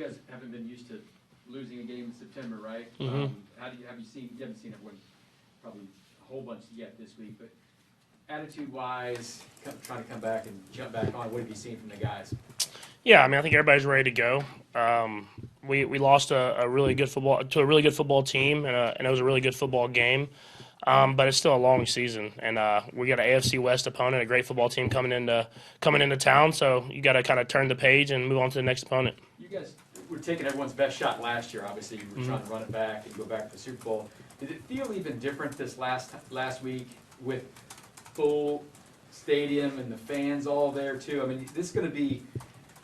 guys haven't been used to losing a game in September, right? Mm-hmm. Have you seen? You haven't seen everyone probably a whole bunch yet this week, but attitude-wise, trying to come back and jump back on. What have you seen from the guys? Yeah, I mean, I think everybody's ready to go. We lost a really good football team, and it was a really good football game. But it's still a long season, and we got an AFC West opponent, a great football team coming into town. So you got to kind of turn the page and move on to the next opponent. You guys were taking everyone's best shot last year. Obviously, you were trying to run it back and go back to the Super Bowl. Did it feel even different this last week with full stadium and the fans all there too? I mean, this is going to be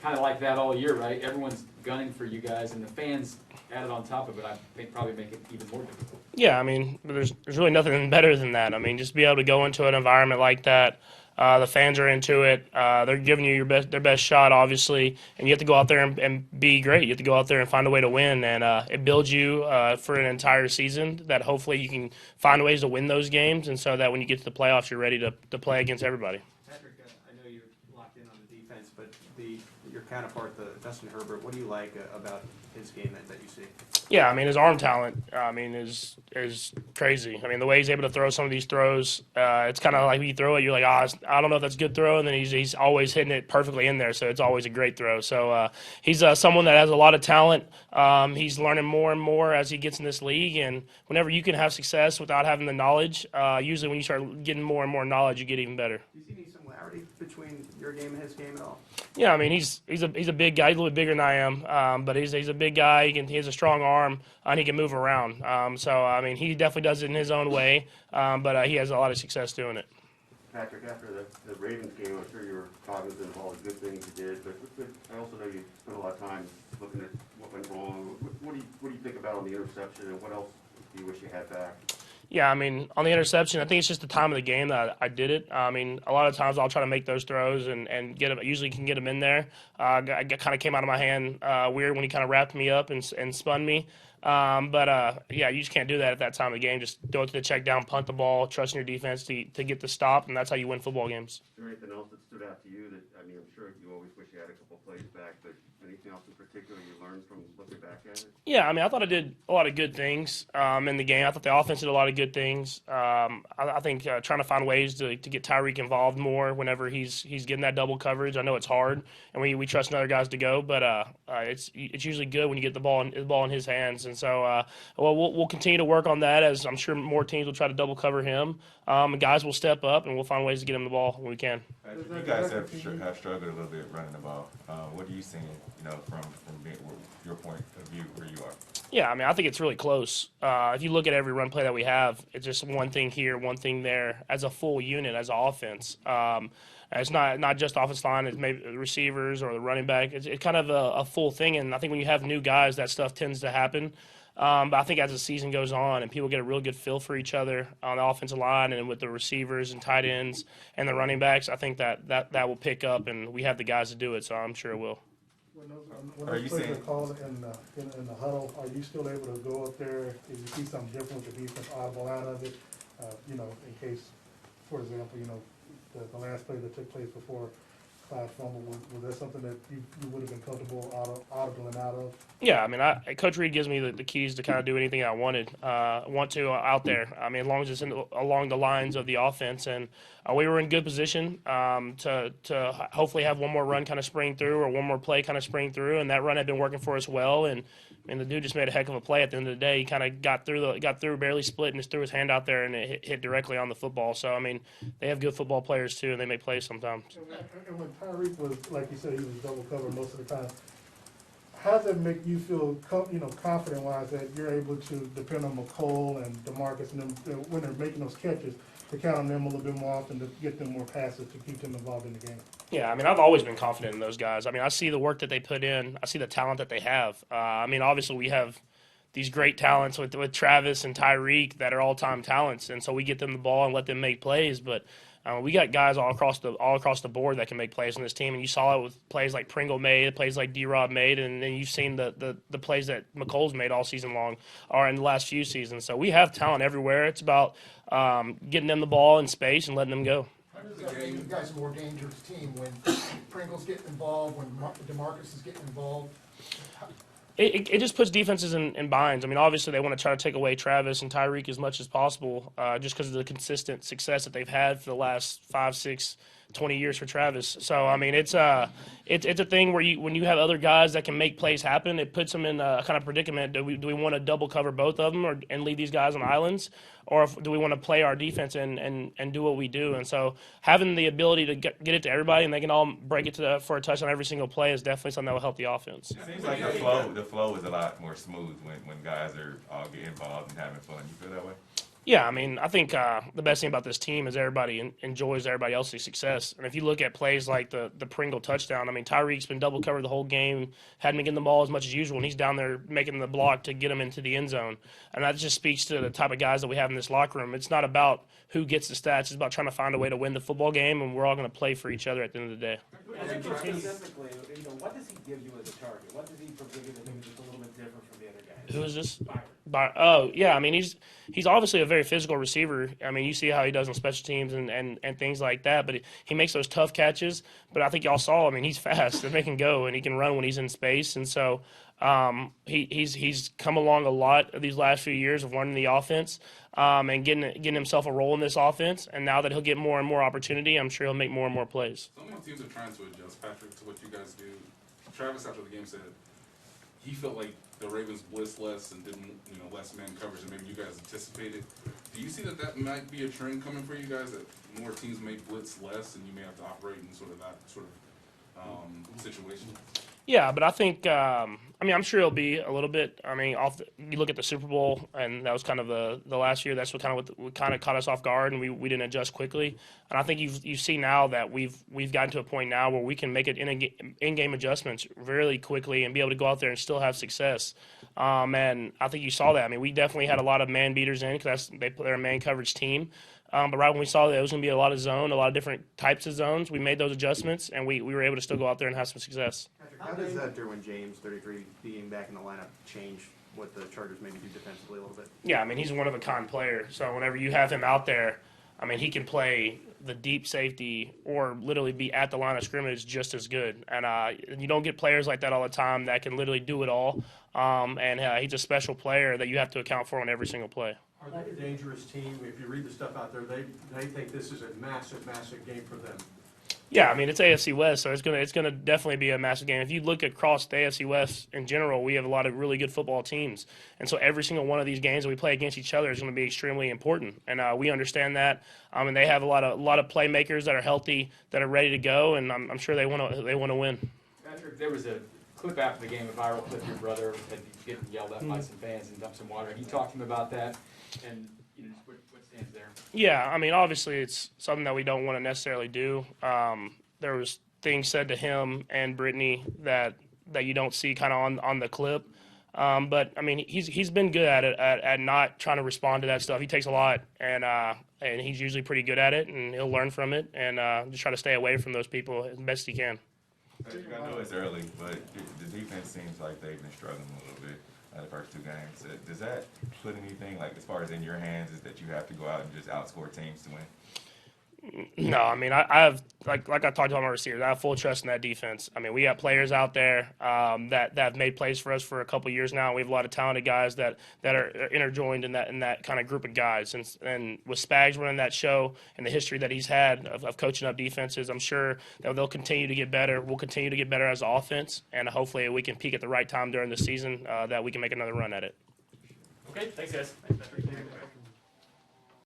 kind of like that all year, right? Everyone's gunning for you guys, and the fans added on top of it, I think probably make it even more difficult. Yeah, I mean, there's really nothing better than that. I mean, just be able to go into an environment like that. The fans are into it. They're giving you their best shot, obviously, and you have to go out there and be great. You have to go out there and find a way to win, and it builds you for an entire season that hopefully you can find ways to win those games, and so that when you get to the playoffs, you're ready to play against everybody. Patrick, I know you're locked in on the defense, but your counterpart, Justin Herbert, what do you like about his game that you see? Yeah, I mean, his arm talent, is crazy. I mean, the way he's able to throw some of these throws, it's kind of like when you throw it, you're like, I don't know if that's a good throw, and then he's always hitting it perfectly in there, so it's always a great throw. So he's someone that has a lot of talent. He's learning more and more as he gets in this league, and whenever you can have success without having the knowledge, usually when you start getting more and more knowledge, you get even better. Do you see any similarity between your game and his game at all? Yeah, I mean, he's a big guy. He's a little bit bigger than I am, but he's a big guy. He has a strong arm, and he can move around. So, I mean, he definitely does it in his own way, but he has a lot of success doing it. Patrick, after the Ravens game, I'm sure you were cognizant of all the good things you did, but I also know you spent a lot of time looking at what went wrong. What do you think about on the interception, and what else do you wish you had back? Yeah, I mean, on the interception, I think it's just the time of the game that I did it. I mean, a lot of times I'll try to make those throws and get them. Usually can get them in there. I kind of came out of my hand weird when he kind of wrapped me up and spun me. But yeah, you just can't do that at that time of the game. Just throw it to the check down, punt the ball, trusting your defense to get the stop, and that's how you win football games. Is there anything else that stood out to you that, I mean, I'm sure you always wish you had a couple plays back, but anything else in particular you learned from looking back at it? Yeah, I mean, I thought I did a lot of good things in the game. I thought the offense did a lot of good things. I think trying to find ways to get Tyreek involved more whenever he's getting that double coverage. I know it's hard, and we trust other guys to go, but it's usually good when you get the ball in his hands. And so, we'll continue to work on that, as I'm sure more teams will try to double cover him. And guys will step up, and we'll find ways to get him the ball when we can. You guys have struggled a little bit running the ball. What are you seeing, from your point of view where you are? Yeah, I mean, I think it's really close. If you look at every run play that we have, it's just one thing here, one thing there, as a full unit, as an offense. It's not just offensive line, it's maybe the receivers or the running back. It's kind of a full thing, and I think when you have new guys, that stuff tends to happen. But I think as the season goes on and people get a real good feel for each other on the offensive line and with the receivers and tight ends and the running backs, I think that will pick up, and we have the guys to do it, so I'm sure it will. When those plays are called in the huddle, are you still able to go up there if you see something different with the defense audible out of it? In case, for example, the last play that took place before Clyde fumble, was that something that you would have been comfortable audibling out of? Yeah, I mean, Coach Reed gives me the keys to kind of do anything I want to out there. I mean, as long as it's along the lines of the offense, and we were in good position to hopefully have one more run kind of spring through or one more play kind of spring through, and that run had been working for us well. And the dude just made a heck of a play at the end of the day. He kind of got through, barely split, and just threw his hand out there, and it hit directly on the football. So I mean, they have good football players too, and they make plays sometimes. And when Tyreek was, like you said, he was double covered most of the time. How does that make you feel, confident-wise that you're able to depend on McCole and DeMarcus and them when they're making those catches, to count on them a little bit more often to get them more passes to keep them involved in the game? Yeah, I mean, I've always been confident in those guys. I mean, I see the work that they put in. I see the talent that they have. I mean, obviously we have these great talents with Travis and Tyreek that are all-time talents, and so we get them the ball and let them make plays. But we got guys all across the board that can make plays on this team, and you saw it with plays like Pringle made, plays like D-Rob made, and then you've seen the plays that McColl's made all season long or in the last few seasons. So we have talent everywhere. It's about getting them the ball in space and letting them go. How does that make you guys a more dangerous team when Pringle's getting involved, when DeMarcus is getting involved? It just puts defenses in binds. I mean, obviously they want to try to take away Travis and Tyreek as much as possible, just because of the consistent success that they've had for the last 5, 6, 20 years for Travis. So I mean, it's a thing where when you have other guys that can make plays happen, it puts them in a kind of predicament. Do we want to double cover both of them and leave these guys on islands, or do we want to play our defense and do what we do? And so having the ability to get it to everybody and they can all break it for a touchdown every single play is definitely something that will help the offense. It seems like the flow is a lot more smooth when guys are all getting involved and having fun. You feel that way? Yeah, I mean, I think the best thing about this team is everybody enjoys everybody else's success. And if you look at plays like the Pringle touchdown, I mean, Tyreek's been double covered the whole game, hadn't been getting the ball as much as usual, and he's down there making the block to get him into the end zone. And that just speaks to the type of guys that we have in this locker room. It's not about who gets the stats. It's about trying to find a way to win the football game, and we're all going to play for each other at the end of the day. Specifically, what does he give you as a target? What does he give you that maybe just a little bit different from the other guys? Who is this? Byron. Oh, yeah. I mean, he's obviously a very physical receiver. I mean, you see how he does on special teams and things like that. But he makes those tough catches. But I think y'all saw, I mean, he's fast and they can go and he can run when he's in space. And so he's come along a lot these last few years of learning the offense and getting himself a role in this offense. And now that he'll get more and more opportunity, I'm sure he'll make more and more plays. Some of the teams are trying to adjust, Patrick, to what you guys do. Travis, after the game, said he felt like the Ravens blitzed less and didn't, less man coverage than maybe you guys anticipated. Do you see that might be a trend coming for you guys, that more teams may blitz less and you may have to operate in sort of that situation? Yeah, but I think I'm sure it'll be a little bit. I mean, you look at the Super Bowl, and that was kind of the last year. That's what kind of caught us off guard, and we didn't adjust quickly. And I think you see now that we've gotten to a point now where we can make it in-game adjustments really quickly and be able to go out there and still have success. And I think you saw that. I mean, we definitely had a lot of man beaters in because they're a man coverage team. But right when we saw that it was going to be a lot of zone, a lot of different types of zones, we made those adjustments, and we were able to still go out there and have some success. Patrick, how does that Derwin James, 33, being back in the lineup, change what the Chargers maybe do defensively a little bit? Yeah, I mean, he's a one-of-a-kind player. So whenever you have him out there, I mean, he can play the deep safety or literally be at the line of scrimmage just as good. And you don't get players like that all the time that can literally do it all. And he's a special player that you have to account for on every single play. Are they a dangerous team? If you read the stuff out there, they think this is a massive, massive game for them. Yeah, I mean, it's AFC West, so it's gonna definitely be a massive game. If you look across the AFC West in general, we have a lot of really good football teams, and so every single one of these games that we play against each other is going to be extremely important, and we understand that. And they have a lot of playmakers that are healthy, that are ready to go, and I'm sure they want to win. Patrick, there was a clip after the game, a viral clip. Your brother had getting yelled at by some fans and dumped some water. And he talked to him about that, and just what stands there. Yeah, I mean, obviously it's something that we don't want to necessarily do. There was things said to him and Brittany that you don't see kind of on the clip. But I mean, he's been good at it, at not trying to respond to that stuff. He takes a lot, and he's usually pretty good at it, and he'll learn from it, and just try to stay away from those people as best he can. I know it's early, but the defense seems like they've been struggling a little bit the first two games. Does that put anything, like, as far as in your hands, is that you have to go out and just outscore teams to win? No, I mean, I have, like I talked about my receivers, I have full trust in that defense. I mean, we got players out there that have made plays for us for a couple of years now. We have a lot of talented guys that are interjoined in that kind of group of guys. And with Spags running that show and the history that he's had of coaching up defenses, I'm sure that they'll continue to get better. We'll continue to get better as an offense, and hopefully we can peak at the right time during the season that we can make another run at it. Okay, thanks, guys. Thanks, Patrick.